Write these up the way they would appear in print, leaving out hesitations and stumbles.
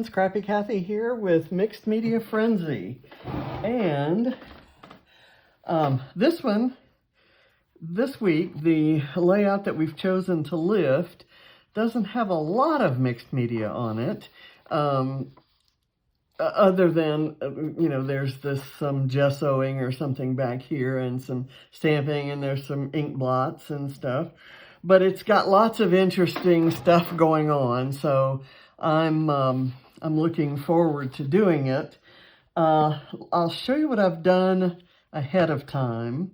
friends, Crappy Kathy here with Mixed Media Frenzy. And this week, the layout that we've chosen to lift doesn't have a lot of mixed media on it. Other than, there's some gessoing or something back here and some stamping, and there's some ink blots and stuff. But it's got lots of interesting stuff going on, so I'm looking forward to doing it. I'll show you what I've done ahead of time.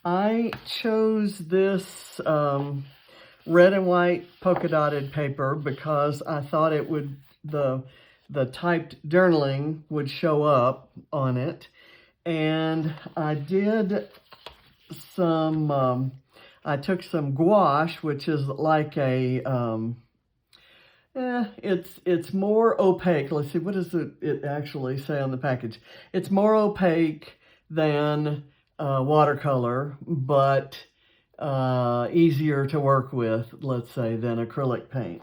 I chose this red and white polka dotted paper because I thought it would, the typed journaling would show up on it. And I did some, I took some gouache, which is like a, it's more opaque. Let's see, what does it actually say on the package? It's more opaque than watercolor, but easier to work with, let's say, than acrylic paint.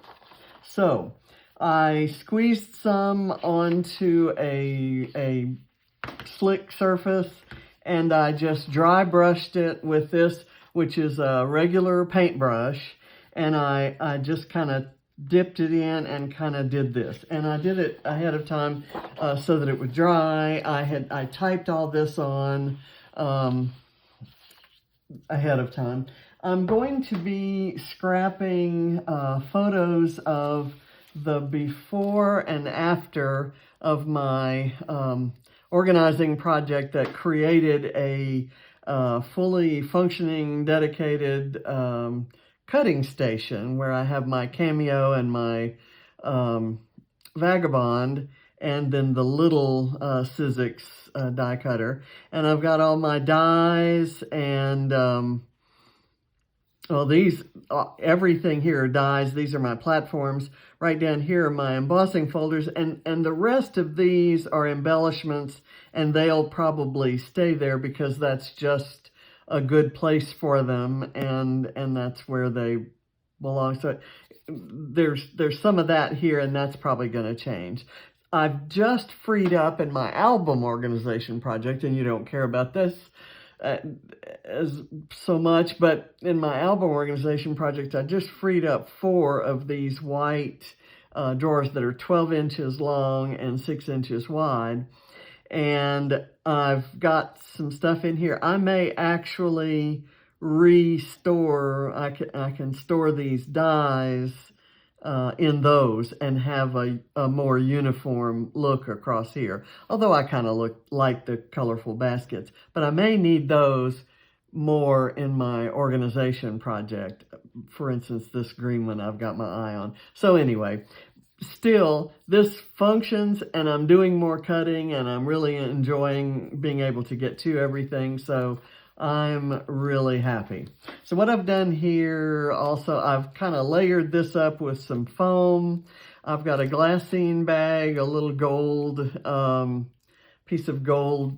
So I squeezed some onto a slick surface, and I just dry brushed it with this, which is a regular paintbrush, and I just kind of dipped it in and kind of did this. And I did it ahead of time so that it would dry. I typed all this on ahead of time. I'm going to be scrapping photos of the before and after of my organizing project that created a fully functioning, dedicated cutting station where I have my Cameo and my Vagabond, and then the little Sizzix die cutter. And I've got all my dies and everything here are dies. These are my platforms. Right down here are my embossing folders, and the rest of these are embellishments, and they'll probably stay there because that's just a good place for them, and that's where they belong. So there's some of that here, and that's probably going to change. I've just freed up in my album organization project, and you don't care about this as so much, but in my album organization project, I just freed up 4 of these white drawers that are 12 inches long and 6 inches wide. And I've got some stuff in here. I may actually restore, I can store these dies in those and have a more uniform look across here. Although I kind of like the colorful baskets, but I may need those more in my organization project. For instance, this green one I've got my eye on. So anyway, still, this functions, and I'm doing more cutting, and I'm really enjoying being able to get to everything. So I'm really happy. So what I've done here also, I've kind of layered this up with some foam. I've got a glassine bag, a little gold, piece of gold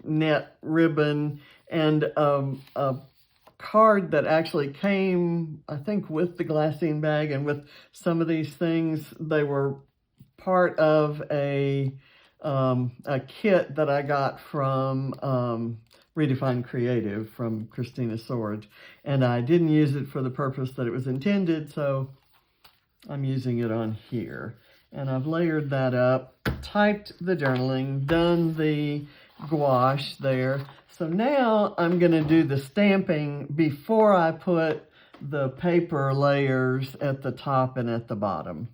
net ribbon, and a card that actually came, I think, with the glassine bag, and with some of these things, they were part of a kit that I got from Redefined Creative from Christina Sorge, and I didn't use it for the purpose that it was intended, so I'm using it on here. And I've layered that up, typed the journaling, done the gouache there. So now I'm going to do the stamping before I put the paper layers at the top and at the bottom.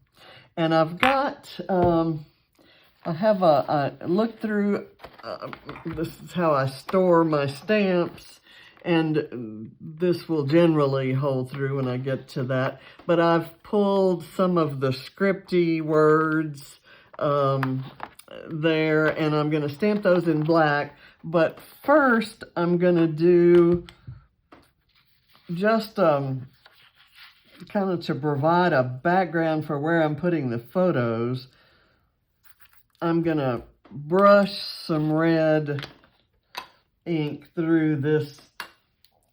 And I've got, I have a look through, this is how I store my stamps, and this will generally hold through when I get to that. But I've pulled some of the scripty words there, and I'm going to stamp those in black. But first, I'm going to do just kind of to provide a background for where I'm putting the photos. I'm going to brush some red ink through this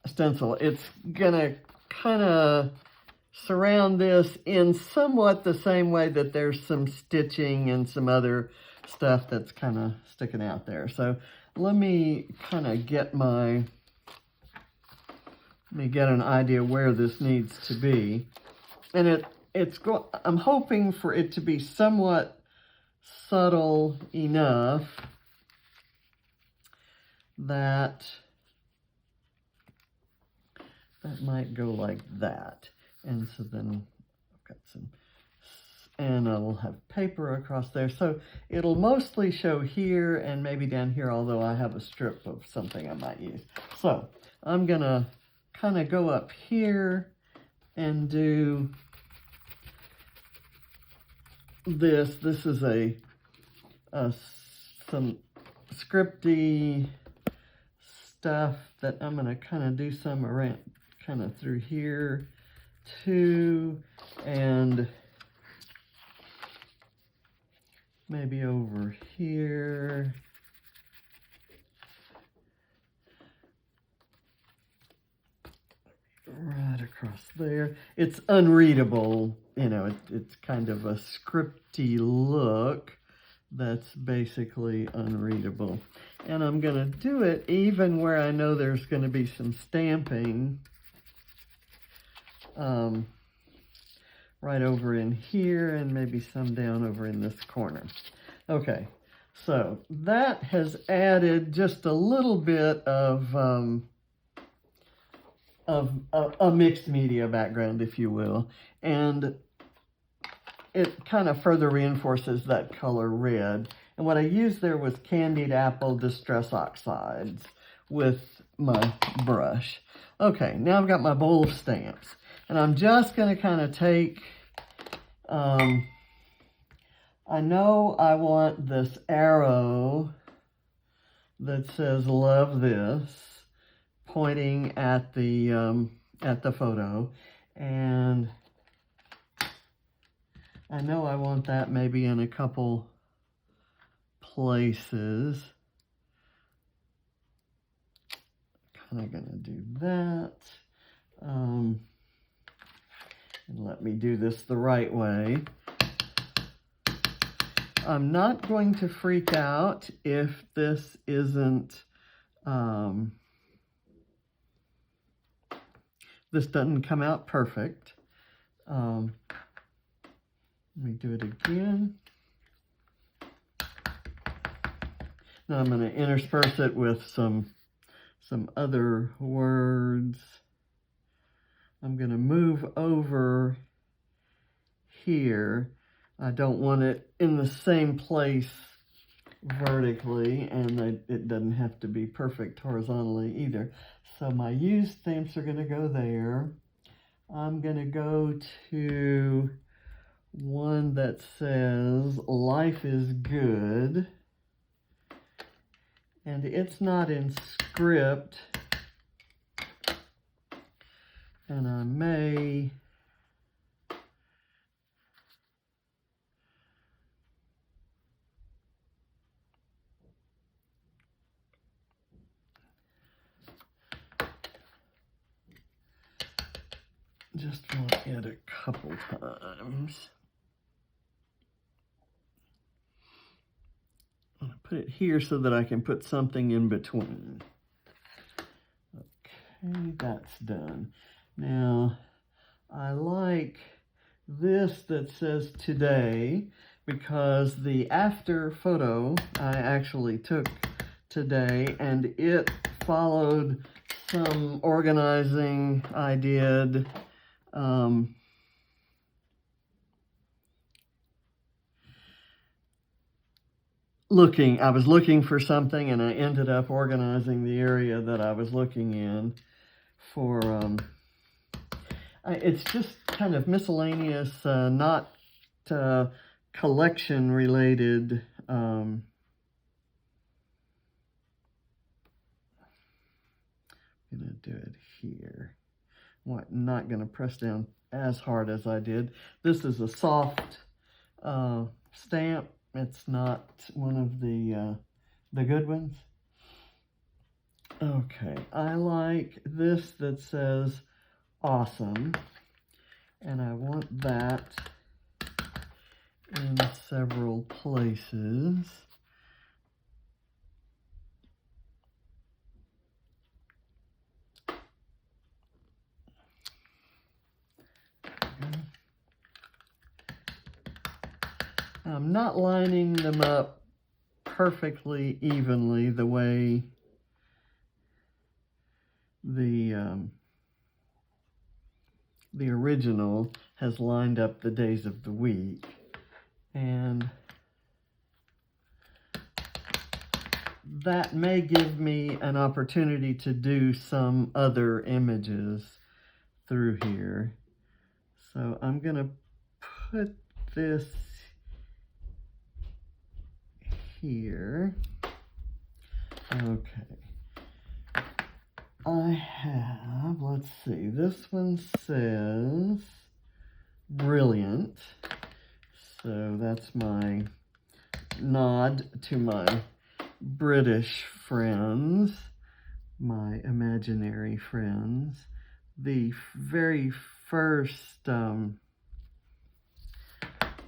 stencil. It's going to kind of surround this in somewhat the same way that there's some stitching and some other stuff that's kind of sticking out there. So let me kind of get an idea where this needs to be. And I'm hoping for it to be somewhat subtle enough that might go like that. And so then I've got some, and I will have paper across there. So it'll mostly show here and maybe down here, although I have a strip of something I might use. So I'm gonna kind of go up here and do this. This is some scripty stuff that I'm gonna kind of do some around, kind of through here too, and maybe over here. Right across there. It's unreadable, you know, it's kind of a scripty look that's basically unreadable. And I'm going to do it even where I know there's going to be some stamping. Right over in here and maybe some down over in this corner. Okay, so that has added just a little bit of a mixed media background, if you will, and it kind of further reinforces that color red. And what I used there was candied apple distress oxides with my brush. Okay, now I've got my bowl of stamps. And I'm just going to kind of take, I know I want this arrow that says love this, pointing at the photo. And I know I want that maybe in a couple places. Kind of going to do that. And let me do this the right way. I'm not going to freak out if this isn't, this doesn't come out perfect. Let me do it again. Now I'm going to intersperse it with some other words. I'm going to move over here. I don't want it in the same place vertically, and it doesn't have to be perfect horizontally either. So my used stamps are going to go there. I'm going to go to one that says life is good, and it's not in script. And I may just want it a couple times. I'm going to put it here so that I can put something in between. Okay, that's done. Now, I like this that says today because the after photo I actually took today, and it followed some organizing I did. I was looking for something, and I ended up organizing the area that I was looking in for, it's just kind of miscellaneous, not collection related. I'm gonna do it here. I'm not gonna press down as hard as I did. This is a soft stamp. It's not one of the good ones. Okay, I like this that says awesome. and I want that in several places. I'm not lining them up perfectly evenly the way the original has lined up the days of the week. And that may give me an opportunity to do some other images through here. So I'm going to put this here. Okay. I have, let's see, this one says brilliant. So that's my nod to my British friends, my imaginary friends. The very first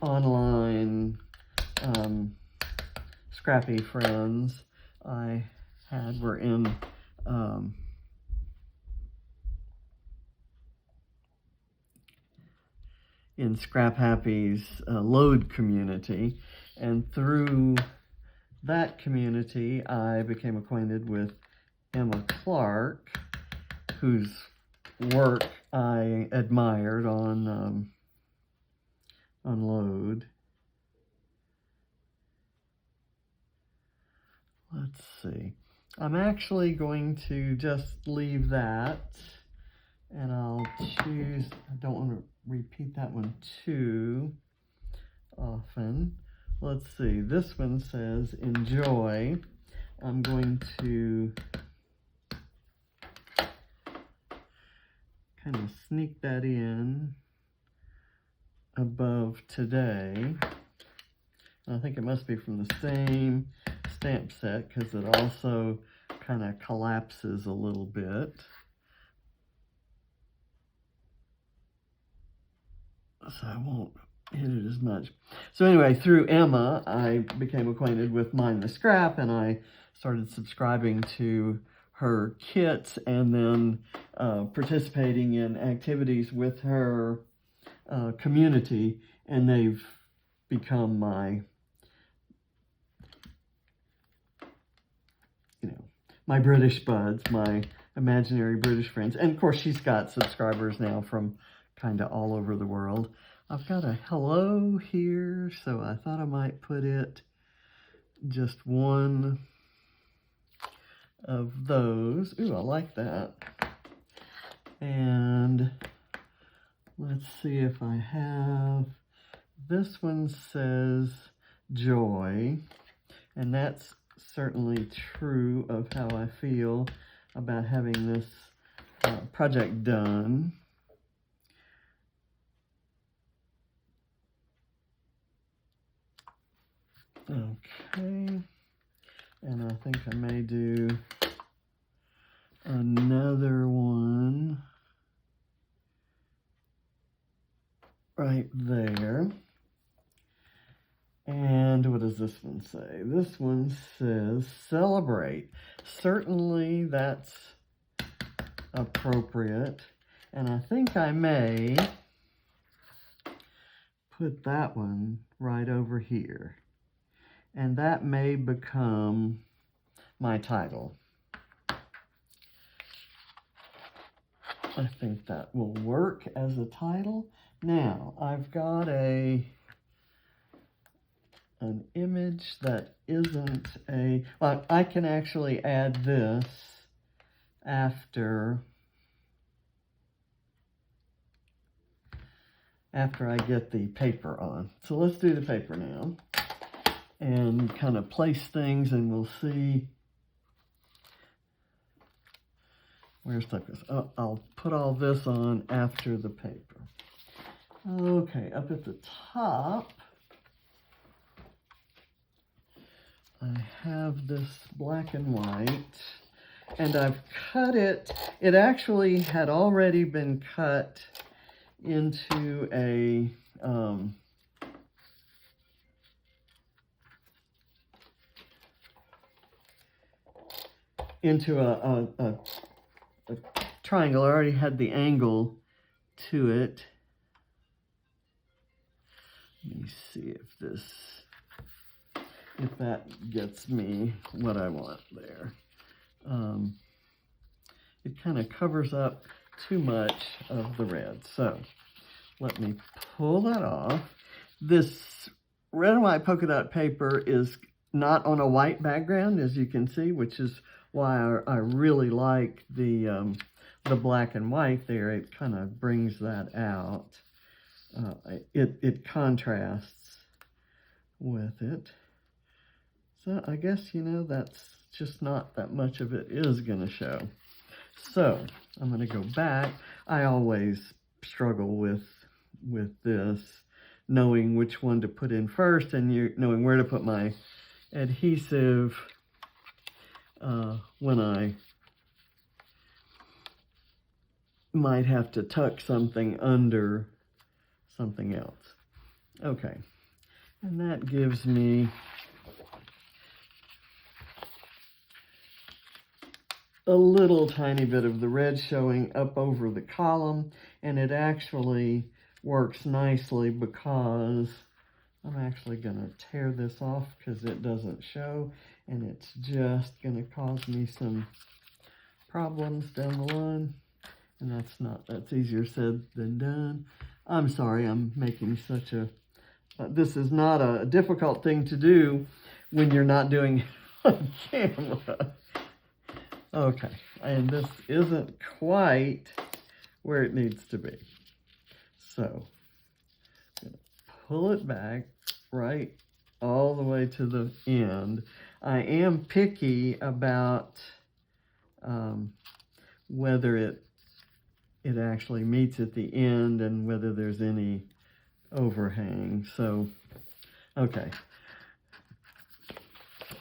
online scrappy friends I had were in Scrap Happy's load community, and through that community I became acquainted with Emma Clark, whose work I admired on load. Let's see. I'm actually going to just leave that, and I'll choose, I don't want to repeat that one too often. Let's see, this one says enjoy. I'm going to kind of sneak that in above today. I think it must be from the same stamp set because it also kind of collapses a little bit. So I won't hit it as much. So anyway, through Emma, I became acquainted with Mind the Scrap, and I started subscribing to her kits and then participating in activities with her community, and they've become my, my British buds, my imaginary British friends. And of course, she's got subscribers now from kind of all over the world. I've got a hello here, so I thought I might put it just one of those. Ooh, I like that. And let's see if I have, this one says joy, and that's certainly true of how I feel about having this project done. Okay, and I think I may do another one right there. And what does this one say? This one says celebrate. Certainly that's appropriate. And I think I may put that one right over here. And that may become my title. I think that will work as a title. Now, I've got an image that isn't a, well, I can actually add this after I get the paper on. So let's do the paper now and kind of place things, and we'll see where stuff goes. Oh, I'll put all this on after the paper. Okay, up at the top, I have this black and white, and I've cut it. It actually had already been cut into a triangle. I already had the angle to it. Let me see if that gets me what I want there. It kind of covers up too much of the red. So let me pull that off. This red and white polka dot paper is not on a white background, as you can see, which is why I really like the black and white there. It kind of brings that out. It contrasts with it. So I guess, you know, that's just not that much of it is going to show. So I'm going to go back. I always struggle with this, knowing which one to put in first and knowing where to put my adhesive when I might have to tuck something under something else. Okay, and that gives me a little tiny bit of the red showing up over the column, and it actually works nicely because I'm actually going to tear this off because it doesn't show, and it's just going to cause me some problems down the line, and that's easier said than done. I'm sorry, I'm making such a, this is not a difficult thing to do when you're not doing it on camera. Okay, and this isn't quite where it needs to be. So, I'm going to pull it back right all the way to the end. I am picky about whether it actually meets at the end and whether there's any overhang. So, okay.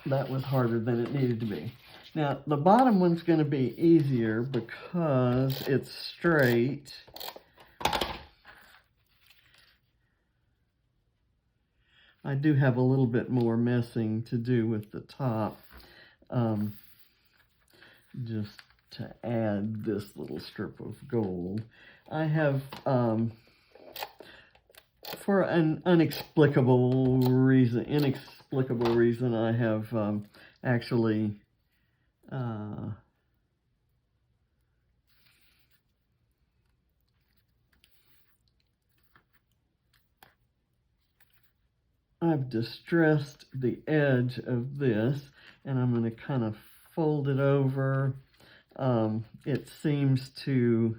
That was harder than it needed to be. Now, the bottom one's going to be easier because it's straight. I do have a little bit more messing to do with the top, just to add this little strip of gold. I have, for an inexplicable reason, I have actually I've distressed the edge of this, and I'm going to kind of fold it over. It seems to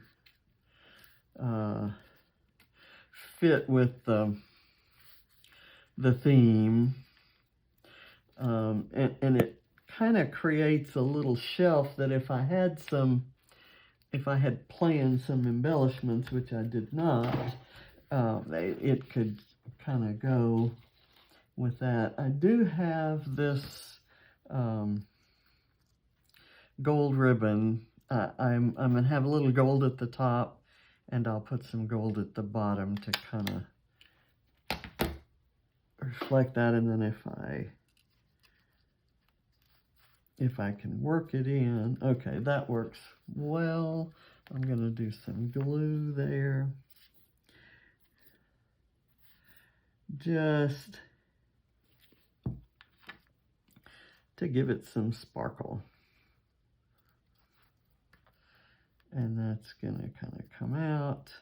fit with the theme, and it kind of creates a little shelf that if I had planned some embellishments, which I did not, it could kind of go with that. I do have this gold ribbon. I'm going to have a little gold at the top, and I'll put some gold at the bottom to kind of reflect that. And then if I can work it in, okay, that works well. I'm going to do some glue there. Just to give it some sparkle. And that's going to kind of come out.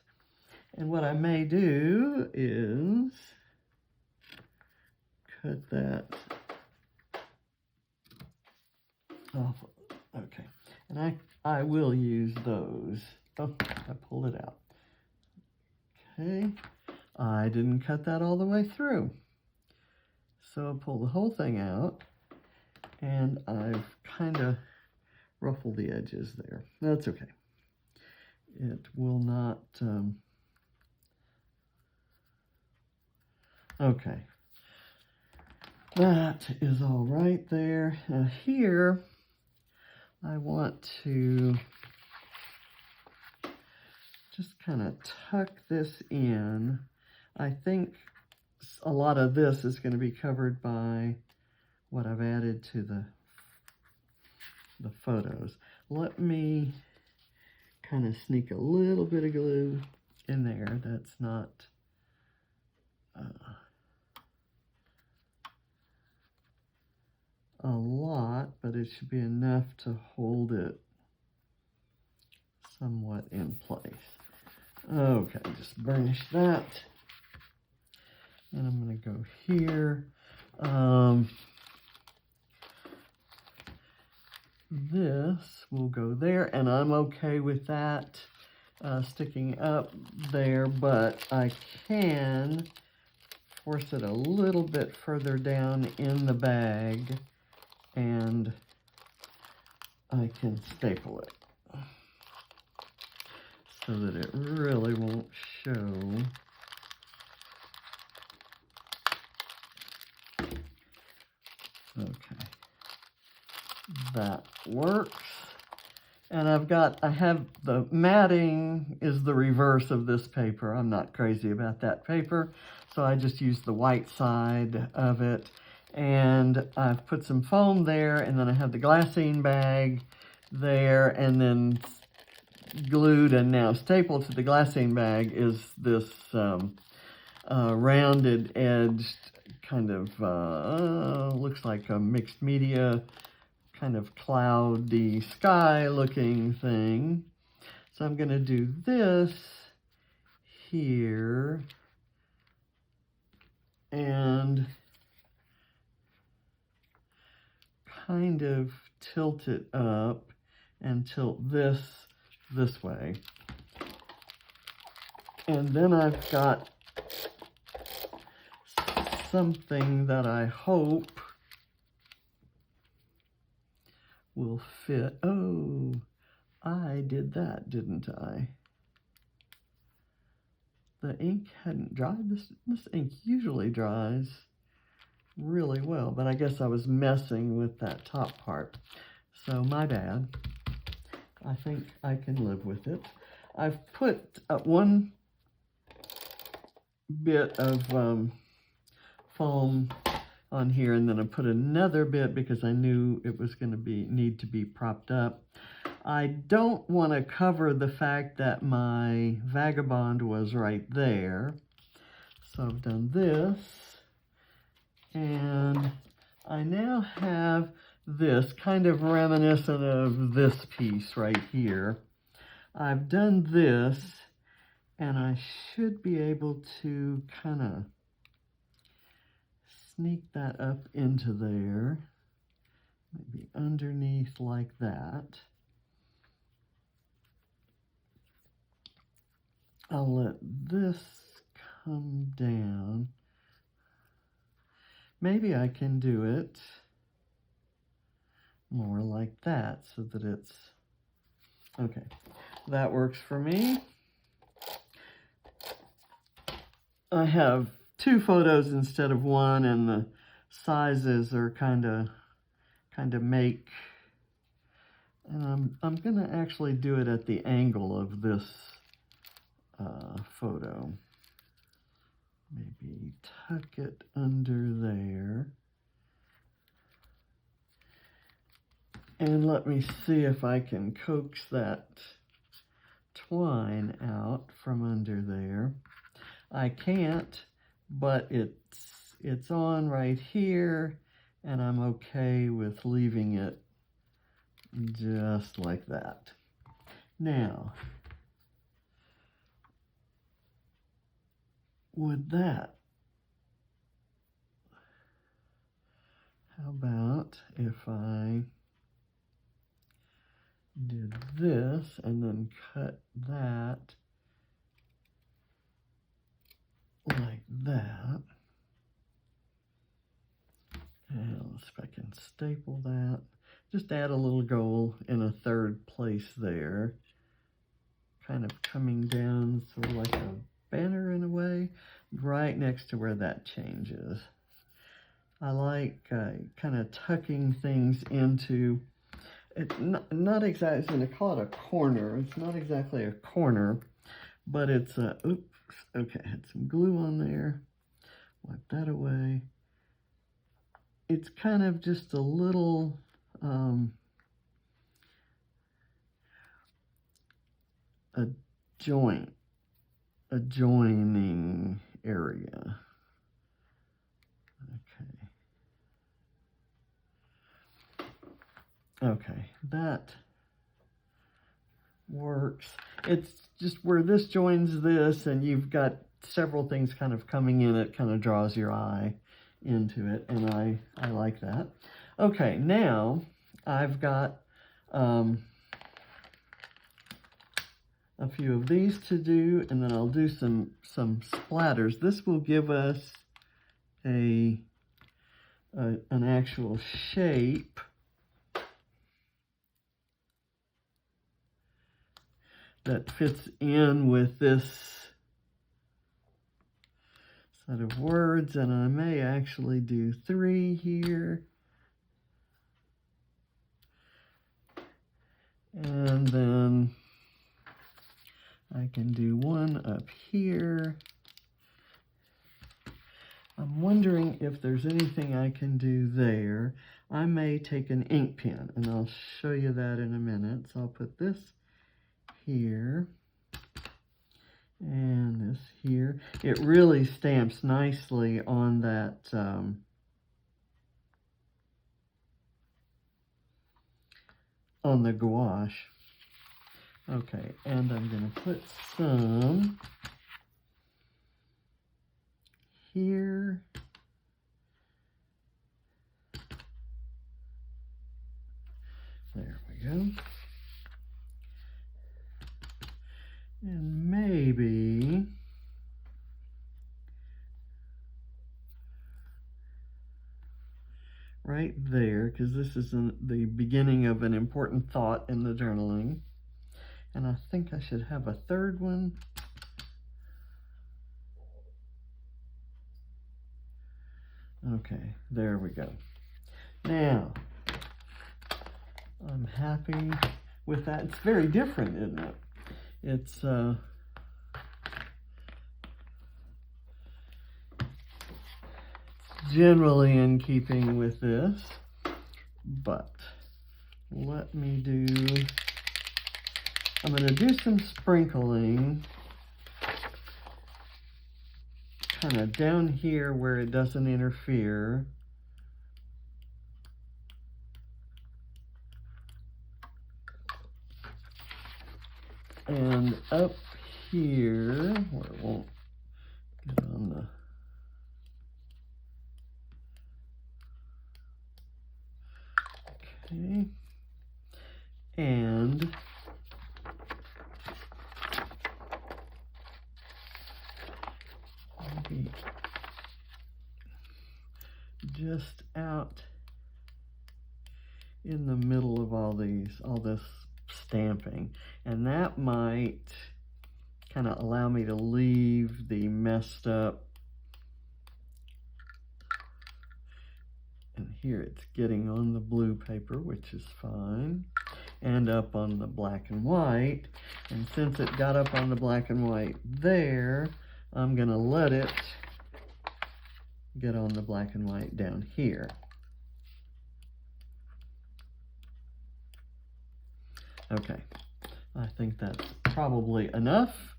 And what I may do is cut that off. Okay. And I will use those. Oh, I pulled it out. Okay. I didn't cut that all the way through. So I'll pull the whole thing out. And I've kind of ruffled the edges there. That's okay. It will not, okay. That is all right there. Now here, I want to just kind of tuck this in. I think a lot of this is going to be covered by what I've added to the photos. Let me kind of sneak a little bit of glue in there. That's not a lot, but it should be enough to hold it somewhat in place. Okay, just burnish that. And I'm going to go here. This will go there, and I'm okay with that sticking up there, but I can force it a little bit further down in the bag, and I can staple it so that it really won't show. Okay, that works. And I have the matting is the reverse of this paper. I'm not crazy about that paper, so I just use the white side of it. And I've put some foam there, and then I have the glassine bag there, and then glued and now stapled to the glassine bag is this rounded edged kind of, looks like a mixed media kind of cloudy sky looking thing. So I'm going to do this here and kind of tilt it up and tilt this way. And then I've got something that I hope will fit. Oh, I did that, didn't I? The ink hadn't dried. This ink usually dries really well, but I guess I was messing with that top part. So my bad. I think I can live with it. I've put one bit of foam on here, and then I put another bit because I knew it was going to need to be propped up. I don't want to cover the fact that my vagabond was right there. So I've done this, and I now have this kind of reminiscent of this piece right here. I've done this, and I should be able to kind of sneak that up into there, maybe underneath like that. I'll let this come down. Maybe I can do it more like that so that it's, okay, that works for me. I have 2 photos instead of 1, and the sizes are kind of make, and I'm gonna actually do it at the angle of this photo. Maybe tuck it under there. And let me see if I can coax that twine out from under there. I can't, but it's on right here, and I'm okay with leaving it just like that. Now, with that, how about if I did this and then cut that like that, and let's see if I can staple that. Just add a little goal in a 3rd place there, kind of coming down sort of like a banner in a way, right next to where that changes. I like kind of tucking things into, it's not exactly, I was going to call it a corner. It's not exactly a corner, but it's a, oops, okay, I had some glue on there. Wipe that away. It's kind of just a little, a joining area. Okay, that works. It's just where this joins this, and you've got several things kind of coming in. It kind of draws your eye into it, and I like that. Okay, now I've got a few of these to do, and then I'll do some splatters. This will give us an actual shape that fits in with this set of words, and I may actually do 3 here. And then I can do 1 up here. I'm wondering if there's anything I can do there. I may take an ink pen, and I'll show you that in a minute. So I'll put this here and this here. It really stamps nicely on that on the gouache. Okay, and I'm going to put some here. There we go. And maybe right there, because this is the beginning of an important thought in the journaling. And I think I should have a 3rd one. Okay, there we go. Now, I'm happy with that. It's very different, isn't it? It's generally in keeping with this, but let me I'm going to do some sprinkling kind of down here where it doesn't interfere. And up here, where it won't get on the... Okay. And maybe just out in the middle of all this stamping, and that might kind of allow me to leave the messed up, and here it's getting on the blue paper, which is fine, and up on the black and white. And since it got up on the black and white there, I'm gonna let it get on the black and white down here. Okay, I think that's probably enough.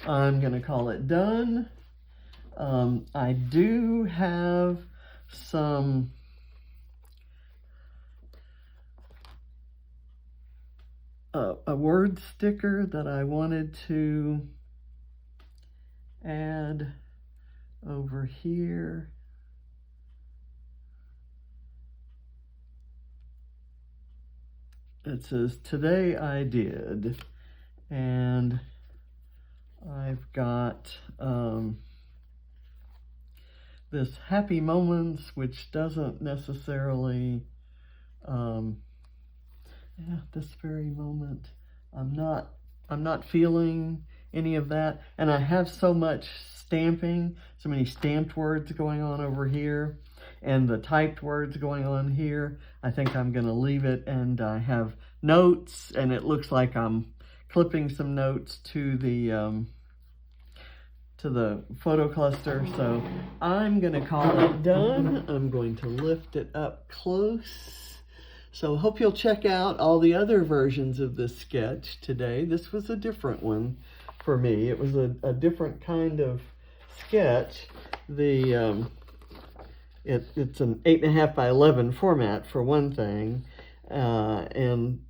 I'm gonna call it done. I do have some a word sticker that I wanted to add over here. It says, "Today I did," and I've got this happy moments, which doesn't necessarily, this very moment, I'm not feeling any of that, and I have so much stamping, so many stamped words going on over here, and the typed words going on here. I think I'm going to leave it, and I have notes, and it looks like I'm clipping some notes to the photo cluster. So I'm going to call it done. I'm going to lift it up close. So hope you'll check out all the other versions of this sketch today. This was a different one for me. It was a different kind of sketch. The it's an 8.5 by 11 format for one thing, and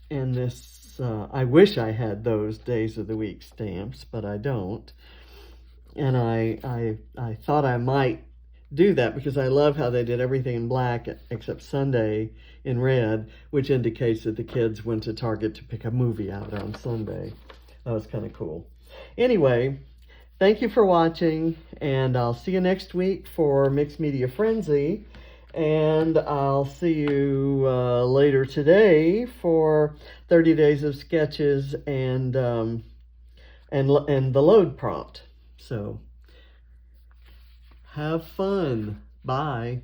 this I wish I had those days of the week stamps, but I don't. And I thought I might do that because I love how they did everything in black except Sunday in red, which indicates that the kids went to Target to pick a movie out on Sunday. That was kind of cool. Anyway, thank you for watching, and I'll see you next week for Mixed Media Frenzy, and I'll see you later today for 30 Days of Sketches and the load prompt. So have fun. Bye.